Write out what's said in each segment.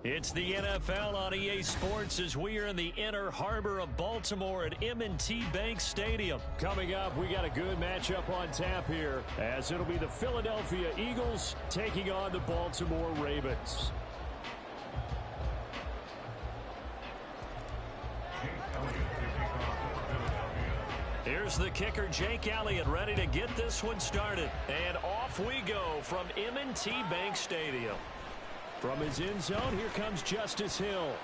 It's the NFL on EA Sports as we are in the inner harbor of Baltimore at M&T Bank Stadium. Coming up, we got a good matchup on tap here as it'll be the Philadelphia Eagles taking on the Baltimore Ravens. Here's the kicker, Jake Elliott, ready to get this one started. And off we go from M&T Bank Stadium. From his end zone, here comes Justice Hill.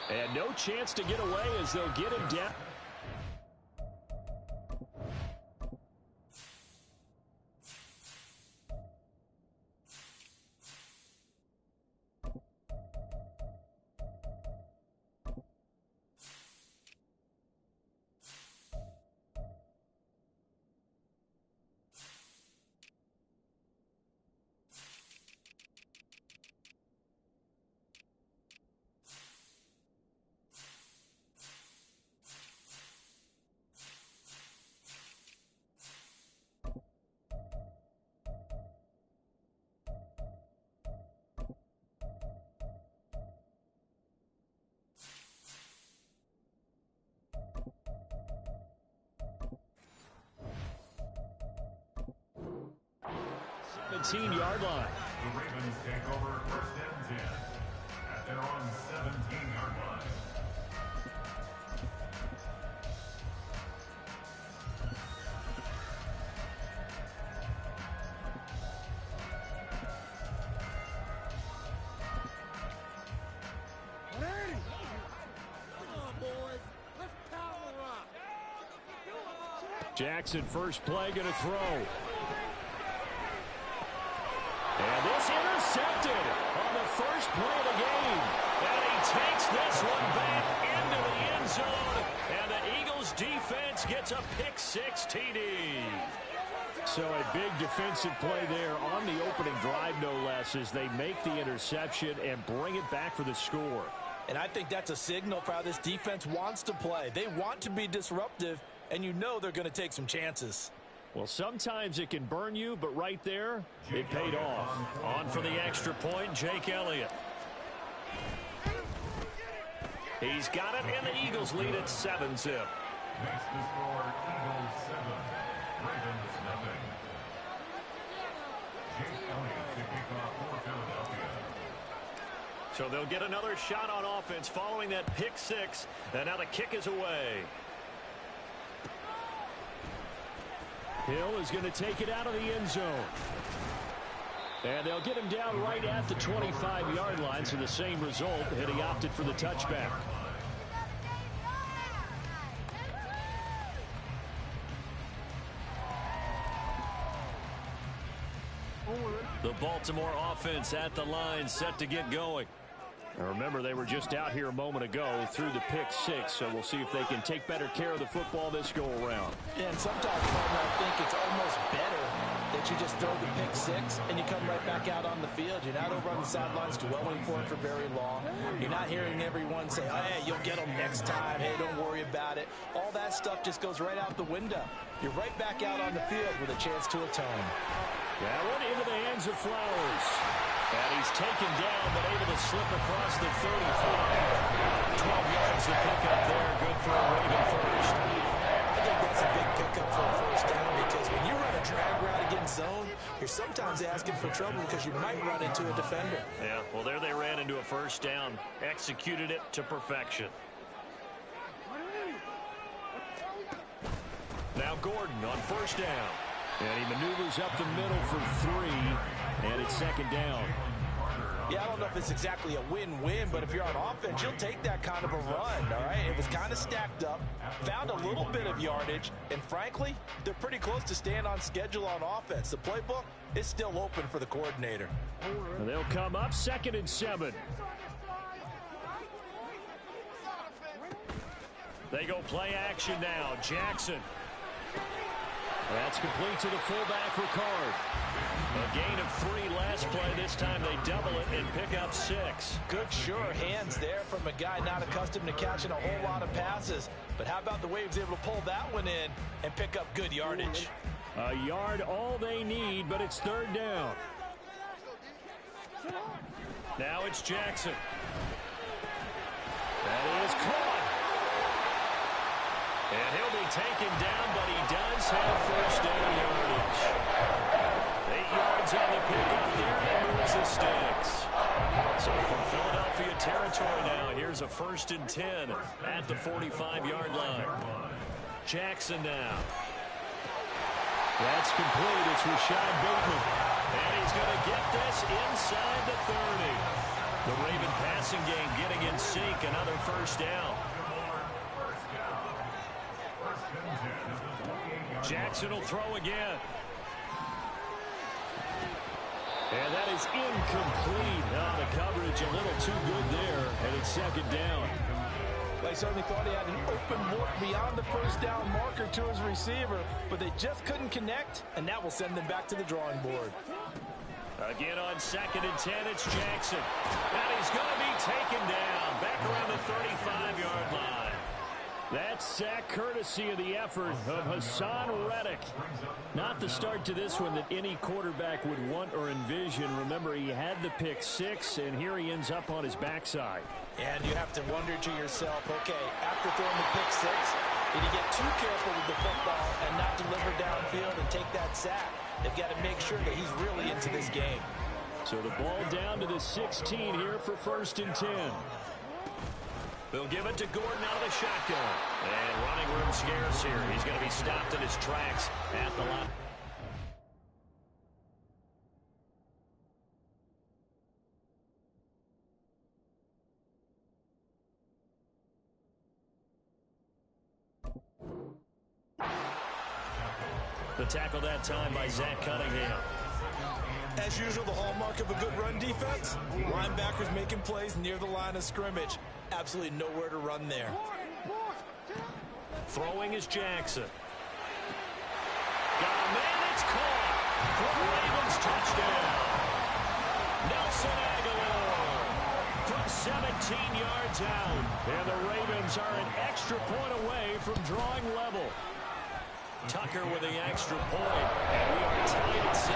And no chance to get away as they'll get him down. Yard line. The Ravens take over first and 10 at their own 17-yard line. Come on, boys. Let's power up. Jackson, first play, going to throw. And this intercepted on the first play of the game. And he takes this one back into the end zone. And the Eagles defense gets a pick-6 TD. So a big defensive play there on the opening drive, no less, as they make the interception and bring it back for the score. And I think that's a signal for how this defense wants to play. They want to be disruptive, and you know they're going to take some chances. Well, sometimes it can burn you, but right there, it paid off. On for the extra point, Jake Elliott. He's got it, and the Eagles lead at 7-zip. Makes the score Eagles 7, Ravens nothing. Jake Elliott to kick off for Philadelphia. So they'll get another shot on offense following that pick-6, and now the kick is away. Hill is going to take it out of the end zone. And they'll get him down right at the 25-yard line, so the same result, and he opted for the touchback. The Baltimore offense at the line, set to get going. Now remember, they were just out here a moment ago through the pick-6, so we'll see if they can take better care of the football this go-around. Yeah, and sometimes, partner, I think it's almost better that you just throw the pick-6 and you come right back out on the field. You're not over on the sidelines dwelling for it for very long. You're not hearing everyone say, oh, hey, you'll get them next time. Hey, don't worry about it. All that stuff just goes right out the window. You're right back out on the field with a chance to atone. That one into the hands of Flowers. And he's taken down, but able to slip across the 35. 12 yards to pick up there. Good for a Raven first. I think that's a big pickup for a first down because when you run a drag route against zone, you're sometimes asking for trouble because you might run into a defender. Yeah, well, there they ran into a first down. Executed it to perfection. Now Gordon on first down. And he maneuvers up the middle for 3, and it's second down. Yeah, I don't know if it's exactly a win-win, but if you're on offense, you'll take that kind of a run, all right? It was kind of stacked up, found a little bit of yardage, and frankly, they're pretty close to staying on schedule on offense. The playbook is still open for the coordinator. And they'll come up 2nd and 7. They go play action now. Jackson. That's complete to the fullback, Ricard. A gain of 3 last play. This time they double it and pick up 6. Good, sure hands there from a guy not accustomed to catching a whole lot of passes. But how about the way he was able to pull that one in and pick up good yardage? A yard all they need, but it's 3rd down. Now it's Jackson. That is caught. And he'll be taken down, but he does have first down yardage. 8 yards on the pickup there, and moves the sticks. So from Philadelphia territory now, here's a 1st and 10 at the 45-yard line. Jackson now. That's complete. It's Rashad Bateman. And he's going to get this inside the 30. The Raven passing game getting in sync. Another first down. Jackson will throw again. And that is incomplete. Oh, the coverage a little too good there. And it's 2nd down. They certainly thought he had an open look beyond the first down marker to his receiver, but they just couldn't connect, and that will send them back to the drawing board. Again on 2nd and 10, it's Jackson. And he's going to be taken down back around the 35-yard line. That's sack courtesy of the effort of Hassan Reddick. Not the start to this one that any quarterback would want or envision. Remember, he had the pick 6, and here he ends up on his backside. And you have to wonder to yourself, okay, after throwing the pick 6, did he get too careful with the football and not deliver downfield and take that sack? They've got to make sure that he's really into this game. So the ball down to the 16 here for 1st and 10. They'll give it to Gordon out of the shotgun. And running room scarce here. He's going to be stopped in his tracks at the line. The tackle that time by Zach Cunningham. As usual, the hallmark of a good run defense, linebackers making plays near the line of scrimmage. Absolutely nowhere to run there. Throwing is Jackson. Got a man, it's caught. For the Ravens, touchdown. Nelson Aguilar from 17 yards out. And the Ravens are an extra point away from drawing level. Tucker with the extra point, and we are tied at 7.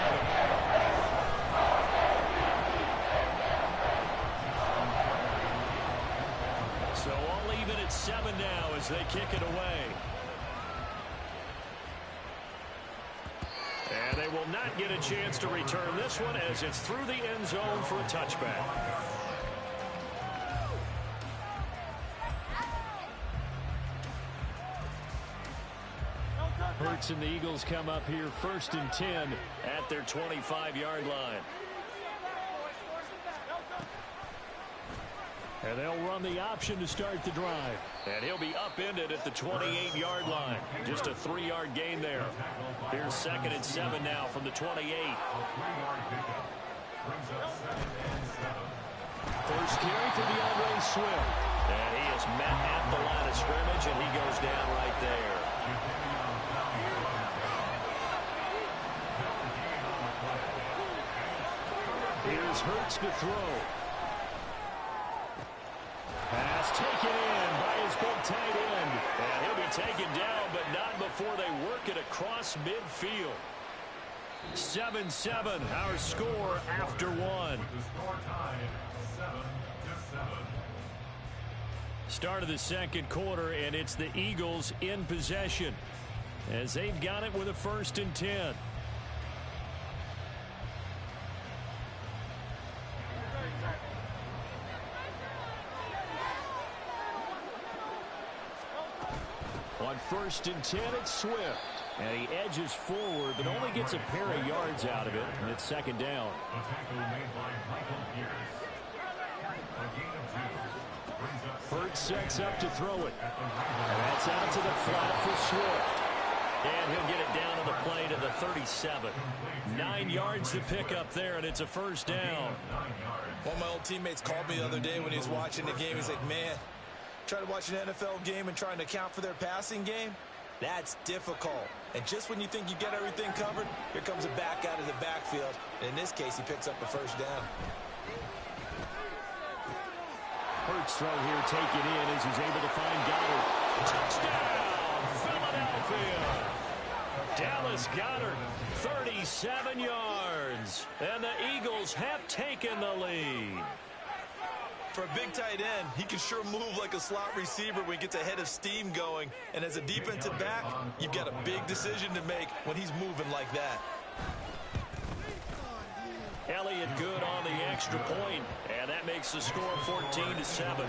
So all even at 7 now as they kick it away. And they will not get a chance to return this one as it's through the end zone for a touchback. Hurts and the Eagles come up here 1st and 10 at their 25-yard line. And they'll run the option to start the drive. And he'll be upended at the 28-yard line. Just a 3-yard gain there. Here's 2nd and 7 now from the 28. First carry for DeAndre Swift. And he is met at the line of scrimmage, and he goes down right there. Here's Hurts to throw. Pass taken in by his big tight end. And he'll be taken down, but not before they work it across midfield. 7-7, our score after 1. The score tied 7-7. Start of the 2nd quarter, and it's the Eagles in possession as they've got it with a 1st and 10. On 1st and 10, it's Swift. And he edges forward, but only gets a pair of yards out of it. And it's 2nd down. A tackle made by Michael Pierce. A gain of 2. Hurts sets up to throw it. And that's out to the flat for Swift. And he'll get it down on the play to the 37. 9 yards to pick up there, and it's a 1st down. One of my old teammates called me the other day when he was watching the game. He's like, man, try to watch an NFL game and trying to account for their passing game? That's difficult. And just when you think you get everything covered, here comes a back out of the backfield. And in this case, he picks up a 1st down. Hurts throw here taken in as he's able to find Goddard. Touchdown, Philadelphia. Dallas Goedert, 37 yards. And the Eagles have taken the lead. For a big tight end, he can sure move like a slot receiver when he gets a head of steam going. And as a defensive back, you've got a big decision to make when he's moving like that. Elliott good on the extra point, and that makes the score 14-7.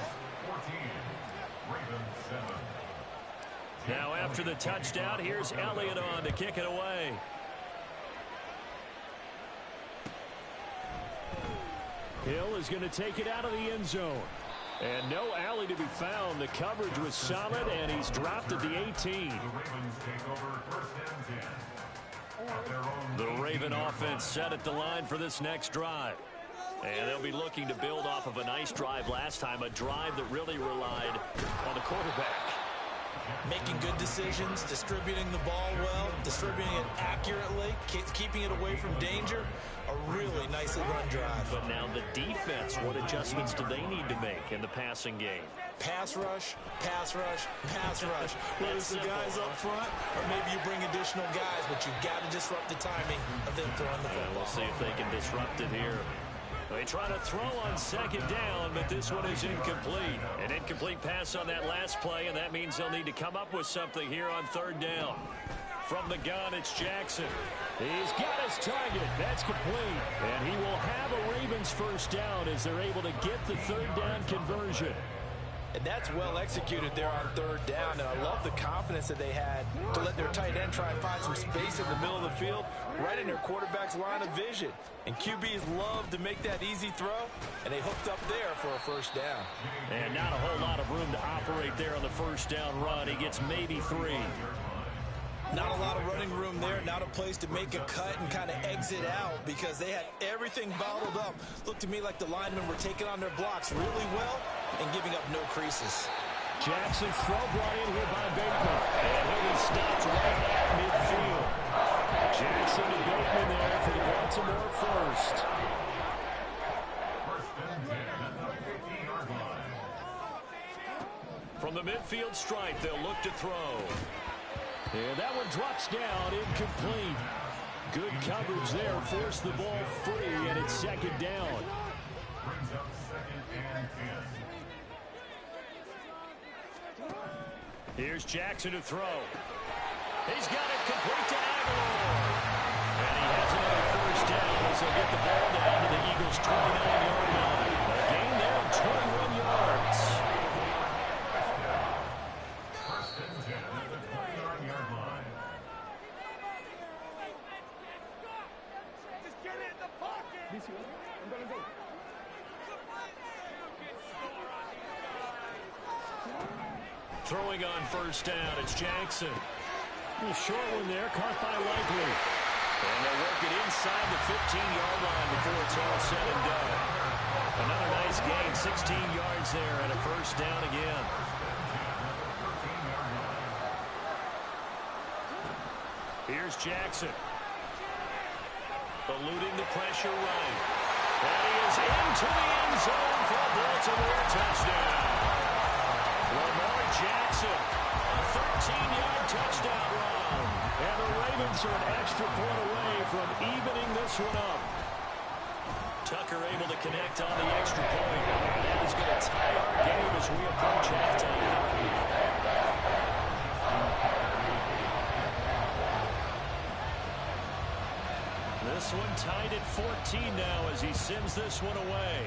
Now after the touchdown, here's Elliott on to kick it away. Hill is going to take it out of the end zone. And no alley to be found. The coverage was solid, and he's dropped at the 18. The Raven offense set at the line for this next drive. And they'll be looking to build off of a nice drive last time, a drive that really relied on the quarterback. Making good decisions, distributing the ball well, distributing it accurately, keeping it away from danger. A really nicely run drive. But now the defense, what adjustments do they need to make in the passing game? Pass rush, pass rush, pass rush. Whether it's the guys up front or maybe you bring additional guys, but you've got to disrupt the timing of them throwing the football. We'll see if they can disrupt it here. They try to throw on second down, but this one is incomplete. An incomplete pass on that last play, and that means they'll need to come up with something here on third down. From the gun, it's Jackson. He's got his target. That's complete. And he will have a Ravens first down as they're able to get the third down conversion. And that's well executed there on third down. And I love the confidence that they had to let their tight end try and find some space in the middle of the field, right in their quarterback's line of vision. And QBs love to make that easy throw, and they hooked up there for a first down. And not a whole lot of room to operate there on the first down run. He gets maybe 3. Not a lot of running room there, not a place to make a cut and kind of exit out because they had everything bottled up. Looked to me like the linemen were taking on their blocks really well and giving up no creases. Jackson's throw brought in here by Bateman. And he'll be stopped right at midfield. Jackson and Bateman there for the Baltimore first. From the midfield stripe, they'll look to throw. And that one drops down, incomplete. Good coverage there, forced the ball free, and it's second down. Brings up 2nd and 10. Here's Jackson to throw. He's got it complete to Aguilar. And he has another first down as they'll get the ball down to the Eagles' 29-yard line. A gain there of 21 yards. First and 10 at the 29-yard line. Just get it in the pocket. Throwing on first down, it's Jackson. A short one there, caught by Likely. And they'll work it inside the 15-yard line before it's all said and done. Another nice gain, 16 yards there, and a first down again. Here's Jackson. Eluding the pressure right. And he is into the end zone for a Baltimore touchdown. Lamar Jackson, a 13-yard touchdown run. And the Ravens are an extra point away from evening this one up. Tucker able to connect on the extra point. And that is going to tie our game as we approach halftime. This one tied at 14 now as he sends this one away.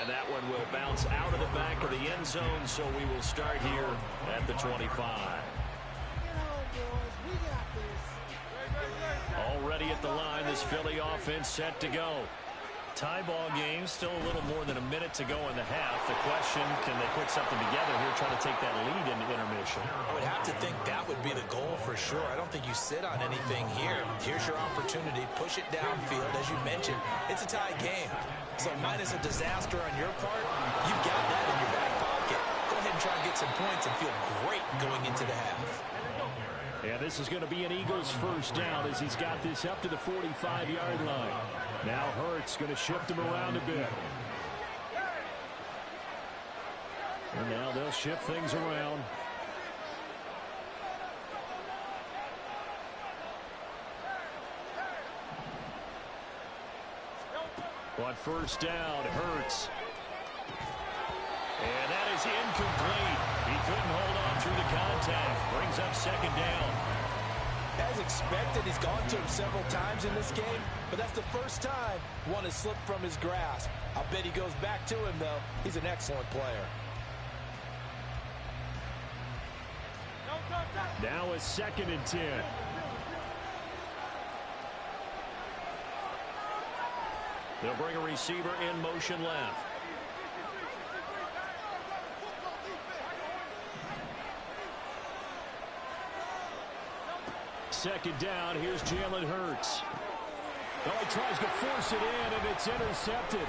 And that one will bounce out of the back of the end zone, so we will start here at the 25. Already at the line, this Philly offense set to go. Tie ball game, still a little more than a minute to go in the half. The question, can they put something together here, try to take that lead into intermission? I would have to think that would be the goal for sure. I don't think you sit on anything here. Here's your opportunity. Push it downfield. As you mentioned, it's a tie game. So minus a disaster on your part, you've got that in your back pocket. Go ahead and try and get some points and feel great going into the half. Yeah, this is going to be an Eagles first down as he's got this up to the 45-yard line. Now Hurts going to shift him around a bit. And now they'll shift things around. On first down, Hurts. And that is incomplete. He couldn't hold on through the contact. Brings up second down. As expected, he's gone to him several times in this game, but that's the first time one has slipped from his grasp. I'll bet he goes back to him, though. He's an excellent player. Now a 2nd and 10. They'll bring a receiver in motion left. Second down, here's Jalen Hurts. Oh, he tries to force it in, and it's intercepted.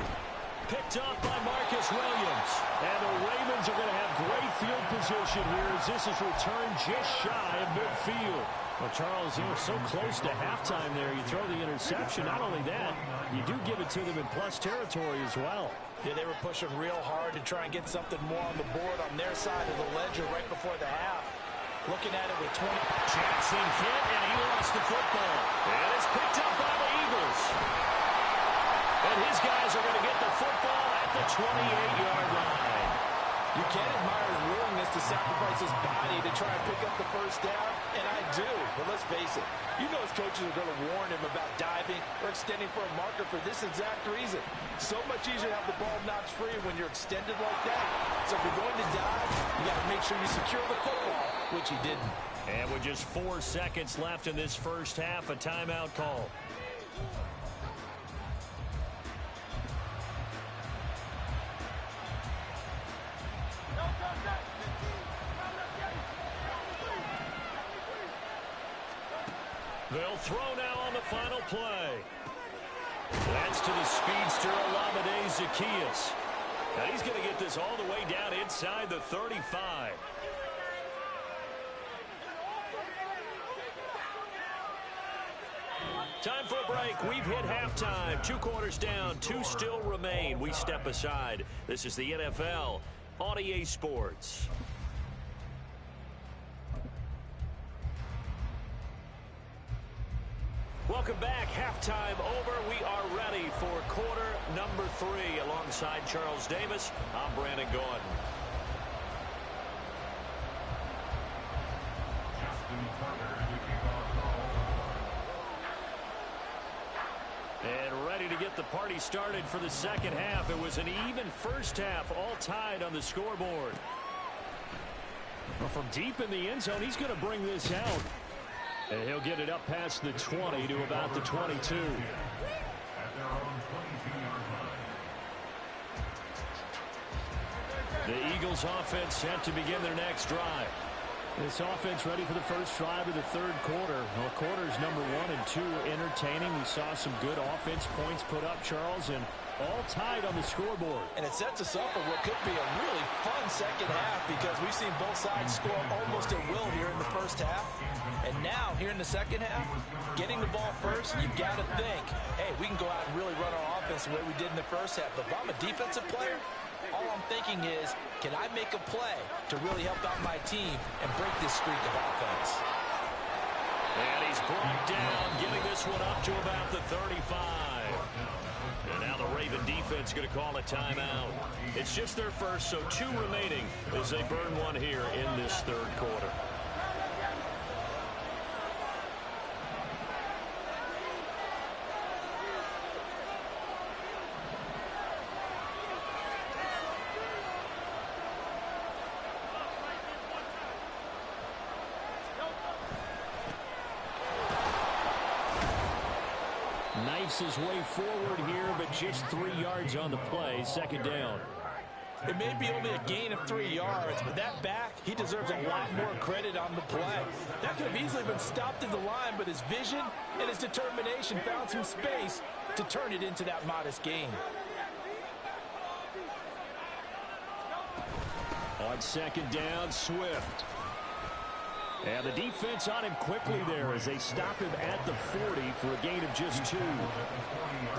Picked up by Marcus Williams. And the Ravens are going to have great field position here as this is returned just shy of midfield. Well, Charles, you were so close to halftime there. You throw the interception. Not only that, you do give it to them in plus territory as well. Yeah, they were pushing real hard to try and get something more on the board on their side of the ledger right before the half. Looking at it with 20. Jackson hit, and he lost the football. And it's picked up by the Eagles. And his guys are going to get the football at the 28-yard line. You can admire his willingness to sacrifice his body to try and pick up the first down, and I do. But let's face it, you know his coaches are going to warn him about diving or extending for a marker for this exact reason. So much easier to have the ball notch free when you're extended like that. So if you're going to dive, you got to make sure you secure the football, which he didn't. And with just 4 seconds left in this first half, a timeout call. They'll throw now on the final play. That's to the speedster, Olamide Zaccheaus. Now he's going to get this all the way down inside the 35. Time for a break. We've hit halftime. 2 quarters down, 2 still remain. We step aside. This is the NFL on EA Sports. Welcome back. Halftime over. We are ready for quarter number 3. Alongside Charles Davis, I'm Brandon Gordon. And ready to get the party started for the second half. It was an even first half, all tied on the scoreboard. Well, from deep in the end zone, he's going to bring this out. And he'll get it up past the 20 to about the 22. At their own 22-yard line. The Eagles offense set to begin their next drive. This offense ready for the first drive of the third quarter. Well, quarters number 1 and 2 entertaining. We saw some good offense points put up, Charles, and all tied on the scoreboard. And it sets us up for what could be a really fun second half because we've seen both sides score almost at will here in the first half. And now, here in the second half, getting the ball first, you've got to think, hey, we can go out and really run our offense the way we did in the first half. But if I'm a defensive player, all I'm thinking is, can I make a play to really help out my team and break this streak of offense? And he's brought down, getting this one up to about the 35. And now the Raven defense going to call a timeout. It's just their first, so 2 remaining as they burn one here in this third quarter. Knifes his way forward here, but just 3 yards on the play. Second down. It may be only a gain of 3 yards, but that back, he deserves a lot more credit on the play. That could have easily been stopped in the line, but his vision and his determination found some space to turn it into that modest gain. On second down, Swift. And the defense on him quickly there as they stop him at the 40 for a gain of just 2.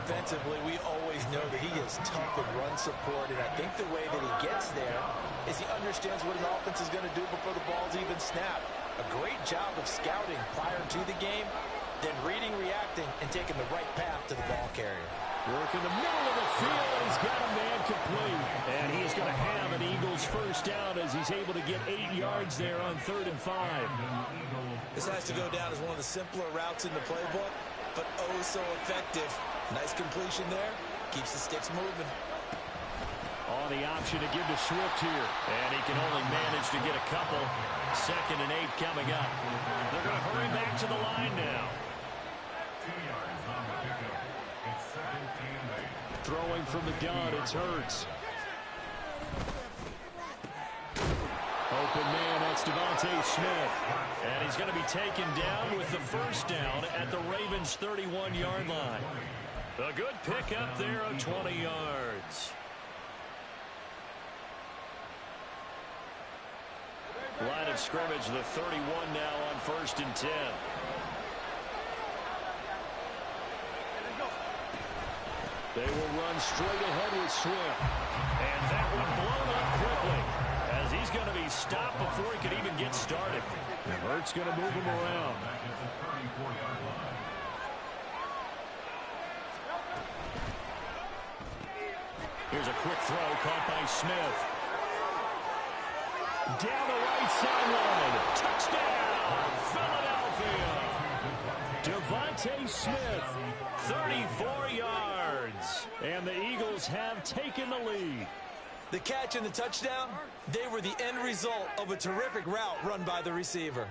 Defensively, we always know that he is tough in run support, and I think the way that he gets there is he understands what an offense is going to do before the ball's even snapped. A great job of scouting prior to the game, then reading, reacting, and taking the right path to the ball carrier. Work in the middle of the field, and he's got a man complete. And he is going to have an Eagles first down as he's able to get 8 yards there on 3rd and 5. This has to go down as one of the simpler routes in the playbook, but oh so effective. Nice completion there. Keeps the sticks moving. On the option to give to Swift here. And he can only manage to get a couple. 2nd and 8 coming up. They're going to hurry back to the line now. 2 yards on the pickup. It's 17 and 8. Throwing from the gun, it's Hurts. Open man, that's Devontae Smith. And he's going to be taken down with the first down at the Ravens' 31-yard line. A good pickup there of 20 yards. Line of scrimmage, the 31 now on 1st and 10. They will run straight ahead with Swift. And that one blown up quickly as he's going to be stopped before he could even get started. And Hurts going to move him around. Here's a quick throw caught by Smith. Down the right sideline. Touchdown, Philadelphia. Devontae Smith, 34 yards. And the Eagles have taken the lead. The catch and the touchdown, they were the end result of a terrific route run by the receiver.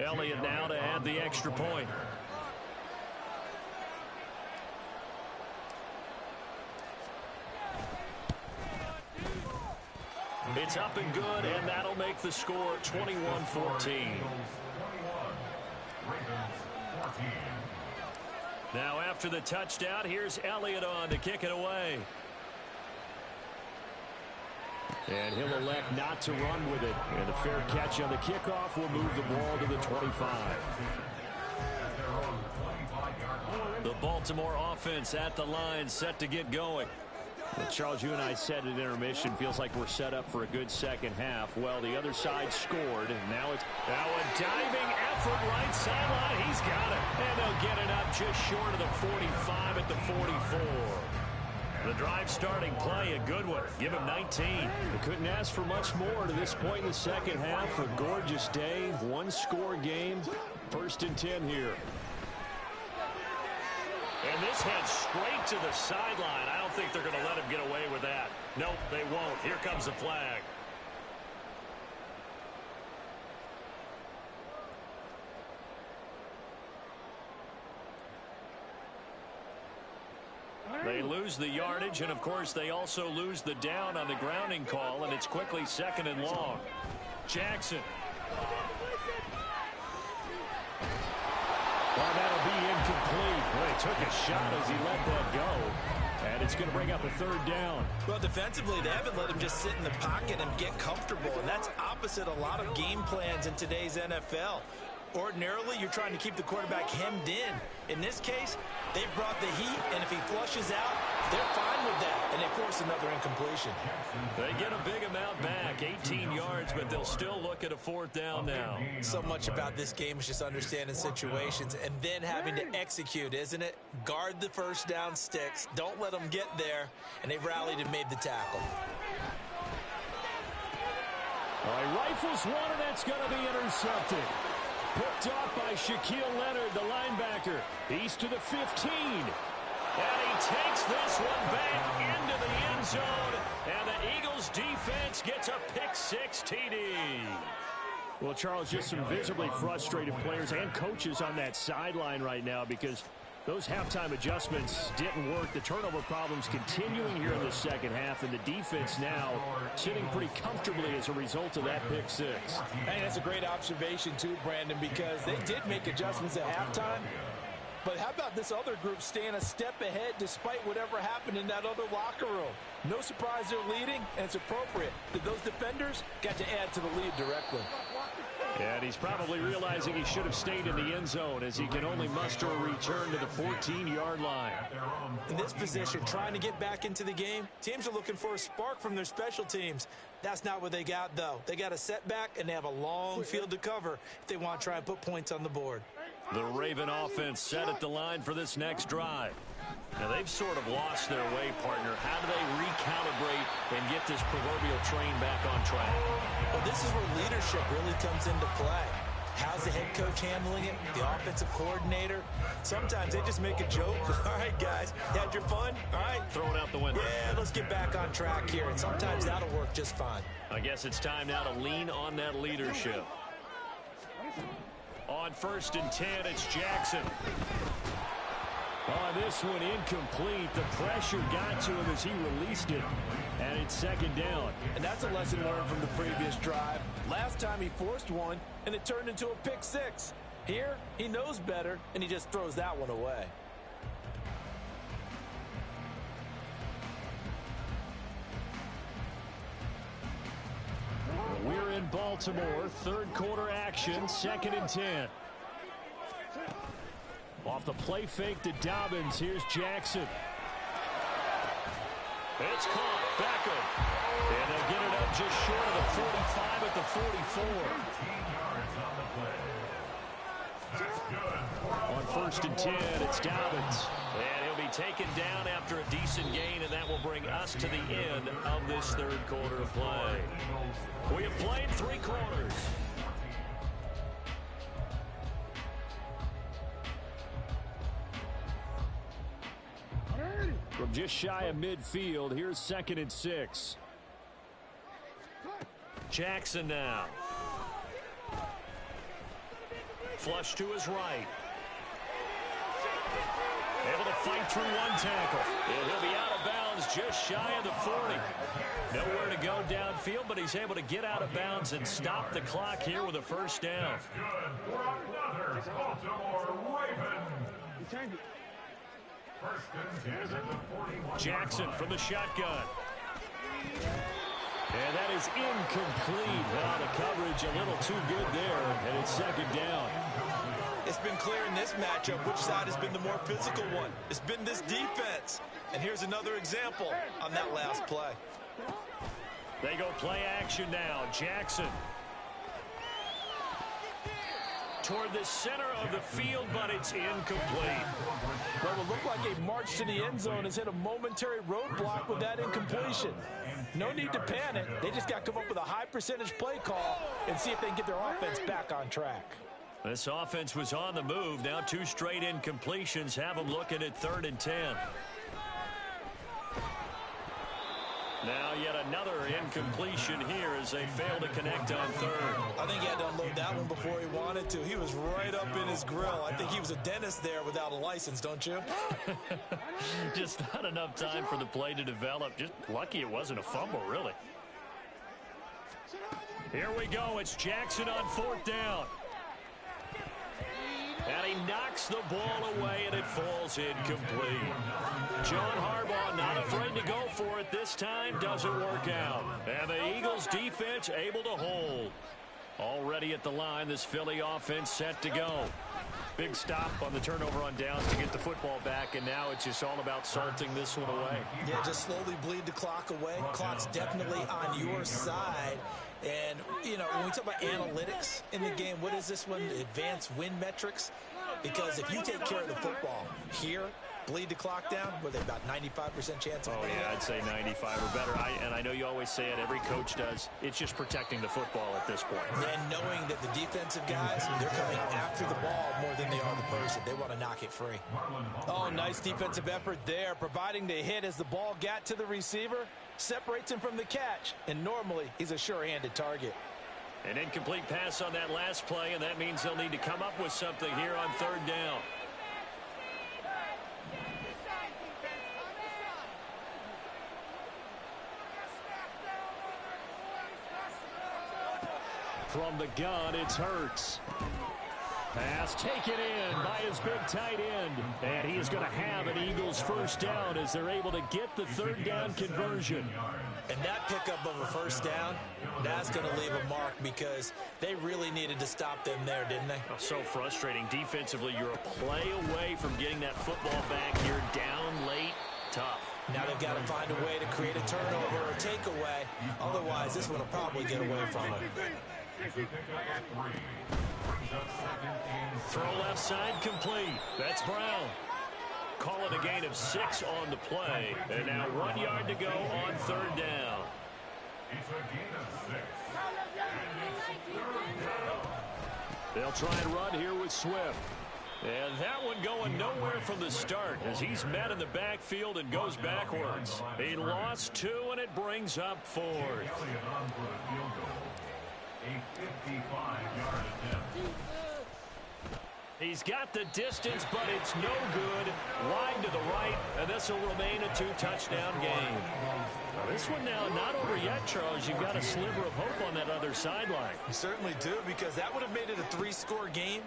Elliott now to add the extra point. It's up and good, and that'll make the score 21-14. Now after the touchdown, here's Elliott on to kick it away. And he'll elect not to run with it. And a fair catch on the kickoff will move the ball to the 25. The Baltimore offense at the line, set to get going. Well, Charles, you and I said at intermission, feels like we're set up for a good second half. Well, the other side scored, and now a diving effort right sideline. He's got it. And they'll get it up just short of the 45 at the 44. The drive starting play, a good one. Give him 19. They couldn't ask for much more to this point in the second half. A gorgeous day, one-score game. 1st and 10 here. And this heads straight to the sideline. I don't think they're going to let him get away with that. Nope, they won't. Here comes the flag. They lose the yardage, and of course they also lose the down on the grounding call, and it's quickly 2nd and long. Jackson. Well, that'll be incomplete. Well, he took a shot as he let that go. And it's going to bring up a 3rd down. Well, defensively, they haven't let him just sit in the pocket and get comfortable, and that's opposite a lot of game plans in today's NFL. Ordinarily, you're trying to keep the quarterback hemmed in. In this case, they've brought the heat, and if he flushes out, they're fine with that, and they force another incompletion. They get a big amount back, 18 yards, but they'll still look at a 4th down now. So much about this game is just understanding situations and then having to execute, isn't it? Guard the first down sticks. Don't let them get there, and they've rallied and made the tackle. All right, rifles one, and that's going to be intercepted. Picked off by Shaquille Leonard, the linebacker. He's to the 15. And he takes this one back into the end zone. And the Eagles defense gets a pick-6 TD. Well, Charles, just some visibly frustrated players and coaches on that sideline right now because those halftime adjustments didn't work. The turnover problems continuing here in the second half, and the defense now sitting pretty comfortably as a result of that pick-6. Hey, that's a great observation too, Brandon, because they did make adjustments at halftime. But how about this other group staying a step ahead despite whatever happened in that other locker room? No surprise they're leading, and it's appropriate that those defenders got to add to the lead directly. And he's probably realizing he should have stayed in the end zone as he can only muster a return to the 14-yard line. In this position, trying to get back into the game, teams are looking for a spark from their special teams. That's not what they got, though. They got a setback, and they have a long field to cover if they want to try and put points on the board. The Raven offense set at the line for this next drive. Now, they've sort of lost their way, partner. How do they recalibrate and get this proverbial train back on track? Well, this is where leadership really comes into play. How's the head coach handling it? The offensive coordinator? Sometimes they just make a joke. All right, guys, had your fun? All right. Throw it out the window. Yeah, let's get back on track here, and sometimes that'll work just fine. I guess it's time now to lean on that leadership. On 1st and 10, it's Jackson. On this one, incomplete. The pressure got to him as he released it, and it's 2nd down. And that's a lesson learned from the previous drive. Last time he forced one, and it turned into a pick 6. Here, he knows better, and he just throws that one away. We're in Baltimore. 3rd quarter action, 2nd and 10. Off the play fake to Dobbins, here's Jackson. It's caught, Beckham. And they'll get it up just short of the 45 at the 44. On 1st and 10, it's Dobbins. And he'll be taken down after a decent gain, and that will bring us to the end of this 3rd quarter of play. We have played 3 quarters. From just shy of midfield, here's 2nd and 6. Jackson now. Flush to his right. Able to fight through one tackle. And he'll be out of bounds just shy of the 40. Nowhere to go downfield, but he's able to get out of bounds and stop the clock here with a 1st down. Good for another Baltimore Raven. Jackson from the shotgun. And that is incomplete. Well, the coverage a little too good there, and it's 2nd down. It's been clear in this matchup which side has been the more physical one. It's been this defense. And here's another example on that last play. They go play action now. Jackson. Toward the center of the field, but it's incomplete. What will look like a march to the end zone has hit a momentary roadblock with that incompletion. No need to panic. They just got to come up with a high percentage play call and see if they can get their offense back on track. This offense was on the move. Now 2 straight incompletions have them looking at 3rd and 10. Now yet another incompletion here as they fail to connect on 3rd. I think he had to unload that one before he wanted to. He was right up in his grill. I think he was a dentist there without a license, don't you? Just not enough time for the play to develop. Just lucky it wasn't a fumble, really. Here we go. It's Jackson on 4th down. And he knocks the ball away, and it falls incomplete. John Harbaugh not afraid to go for it this time. Doesn't work out. And the Eagles defense able to hold. Already at the line, this Philly offense set to go. Big stop on the turnover on downs to get the football back, and now it's just all about salting this one away. Yeah, just slowly bleed the clock away. Clock's definitely on your side. And, you know, when we talk about analytics in the game, what is this one? Advanced win metrics? Because if you take care of the football here, bleed the clock down, with about 95% chance of winning. Yeah, I'd say 95 or better. And I know you always say it, every coach does. It's just protecting the football at this point. And knowing that the defensive guys, they're coming after the ball more than they are the person. They want to knock it free. Oh, nice defensive effort there, providing the hit as the ball got to the receiver, separates him from the catch, and normally he's a sure-handed target. An incomplete pass on that last play, and that means they'll need to come up with something here on 3rd down. From the gun, it's Hurts. Pass taken in by his big tight end. And he is going to have an Eagles 1st down as they're able to get the 3rd down conversion. And that pickup of a first down, that's going to leave a mark because they really needed to stop them there, didn't they? Oh, so frustrating. Defensively, you're a play away from getting that football back. You're down late. Tough. Now they've got to find a way to create a turnover or a takeaway. Otherwise, this one will probably get away from them. Throw left side complete. That's Brown. Call it a gain of 6 on the play. And now 1 yard to go on third down. It's a gain of 6. They'll try and run here with Swift. And that one going nowhere from the start as he's met in the backfield and goes backwards. He lost 2, and it brings up 4th. Elliott on for the field goal. A 55-yard attempt. He's got the distance, but it's no good. Wide to the right, and this will remain a 2-touchdown game. Now, this one now not over yet, Charles. You've got a sliver of hope on that other sideline. You certainly do, because that would have made it a 3-score game,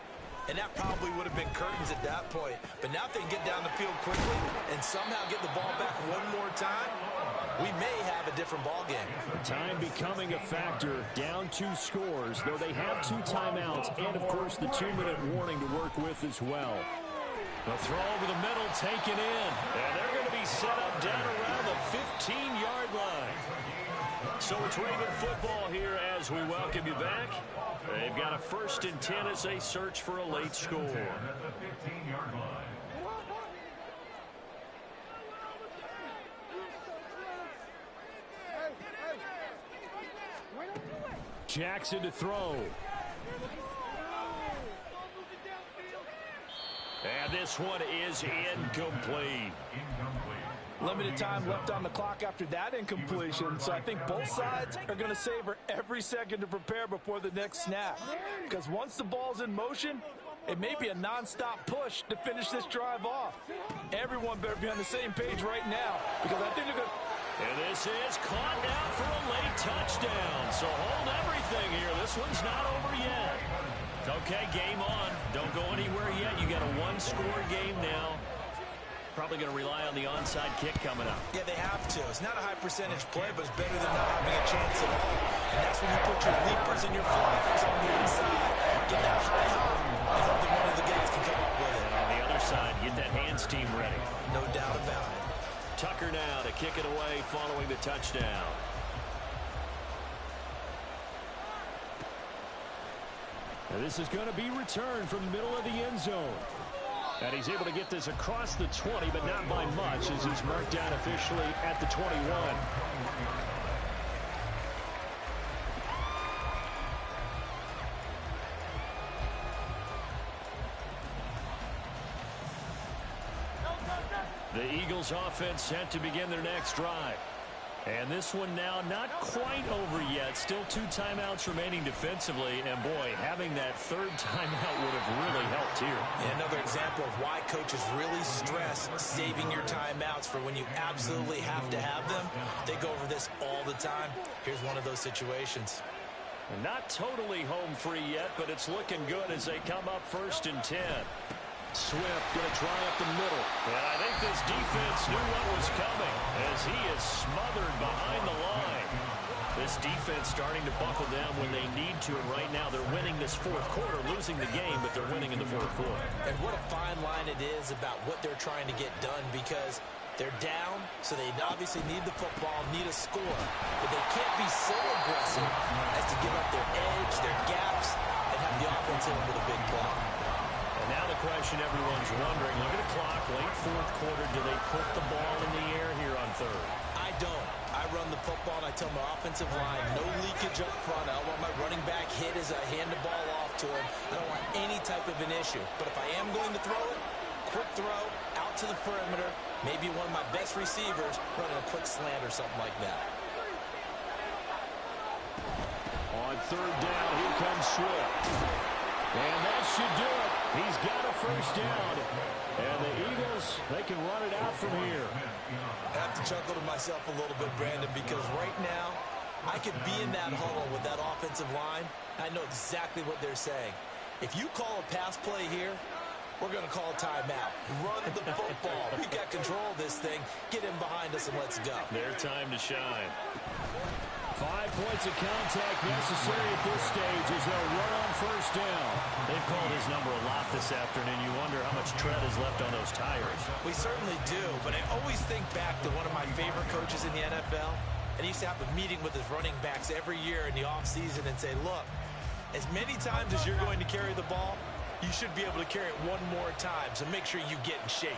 and that probably would have been curtains at that point. But now if they can get down the field quickly and somehow get the ball back one more time, we may have a different ball game. Time becoming a factor. Down 2 scores, though they have 2 timeouts and, of course, the 2-minute warning to work with as well. The throw over the middle taken in, and they're going to be set up down around the 15-yard line. So it's Raven football here as we welcome you back. They've got a 1st and 10 as they search for a late score. At the 15-yard line. Jackson to throw. And this one is incomplete. Limited time left on the clock after that incompletion, so I think both sides are going to savor every second to prepare before the next snap. Because once the ball's in motion, it may be a non-stop push to finish this drive off. Everyone better be on the same page right now, because I think they're going to... And this is caught down for a late touchdown. So hold everything here. This one's not over yet. Okay, game on. Don't go anywhere yet. You got a 1-score game now. Probably going to rely on the onside kick coming up. Yeah, they have to. It's not a high percentage play, but it's better than not having a chance at all. And that's when you put your leapers and your flyers on the inside. Get that high hop, and hope that one of the guys can come up with it. And on the other side, get that hands team ready. No doubt about it. Tucker now to kick it away following the touchdown. And this is going to be returned from the middle of the end zone. And he's able to get this across the 20, but not by much, as he's marked down officially at the 21. The Eagles offense set to begin their next drive. And this one now not quite over yet. Still 2 timeouts remaining defensively. And, boy, having that 3rd timeout would have really helped here. Yeah, another example of why coaches really stress saving your timeouts for when you absolutely have to have them. They go over this all the time. Here's one of those situations. Not totally home free yet, but it's looking good as they come up 1st and 10. Swift going to try up the middle. And I think this defense knew what was coming as he is smothered behind the line. This defense starting to buckle down when they need to, and right now they're winning this 4th quarter, losing the game, but they're winning in the 4th quarter. And what a fine line it is about what they're trying to get done, because they're down, so they obviously need the football, need a score. But they can't be so aggressive as to give up their edge, their gaps, and have the offense in with a big play. And now the question everyone's wondering, look at the clock, late 4th quarter, do they put the ball in the air here on 3rd? I don't. I run the football, and I tell my offensive line, no leakage up front. I don't want my running back hit as I hand the ball off to him. I don't want any type of an issue. But if I am going to throw it, quick throw, out to the perimeter, maybe one of my best receivers running a quick slant or something like that. On 3rd down, here comes Swift. And that should do it. He's got a 1st down. And the Eagles, they can run it out from here. I have to chuckle to myself a little bit, Brandon, because right now I could be in that huddle with that offensive line. I know exactly what they're saying. If you call a pass play here, we're going to call a timeout. Run the football. We got control of this thing. Get him behind us and let's go. Their time to shine. 5 points of contact necessary at this stage as they'll run on first down. They've called his number a lot this afternoon. You wonder how much tread is left on those tires. We certainly do, but I always think back to one of my favorite coaches in the NFL. And he used to have a meeting with his running backs every year in the offseason and say, look, as many times as you're going to carry the ball, you should be able to carry it one more time, so make sure you get in shape.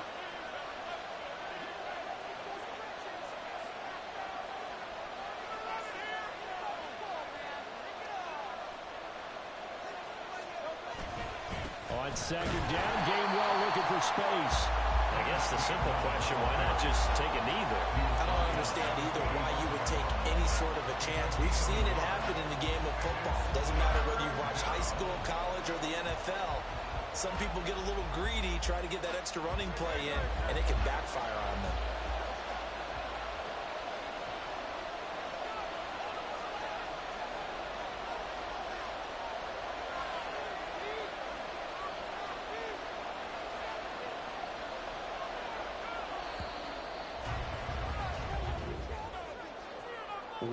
On second down, Gainwell looking for space. I guess the simple question, why not just take a knee there? I don't understand either why you would take any sort of a chance. We've seen it happen in the game of football. Doesn't matter whether you watch high school, college, or the NFL. Some people get a little greedy, try to get that extra running play in, and it can backfire on them.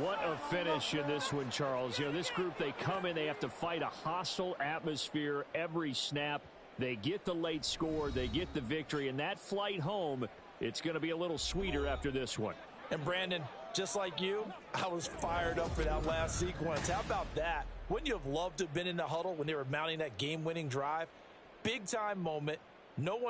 What a finish in this one, Charles. You know, this group, they come in, they have to fight a hostile atmosphere every snap. They get the late score, they get the victory, and that flight home, it's going to be a little sweeter after this one. And Brandon, just like you, I was fired up for that last sequence. How about that? Wouldn't you have loved to have been in the huddle when they were mounting that game-winning drive? Big-time moment. No one